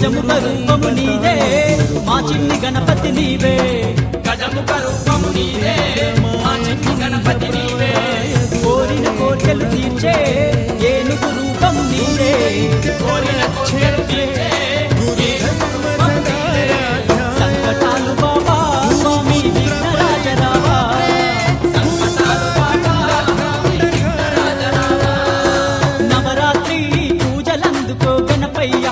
గజముఖ రూపము నీదే మా చిన్ని గణపతి నీవే గజముఖ రూపము నీదే మా చిన్ని గణపతి నీవే కోరిన కోర్కెలు తీర్చే ఏనుగు రూపము నీదే కోరిన కోరికలు తీర్చే సంకటాలు బాబా స్వామి విఘ్నరాజరావా నవరాత్రి పూజలందుకో గణపయ్య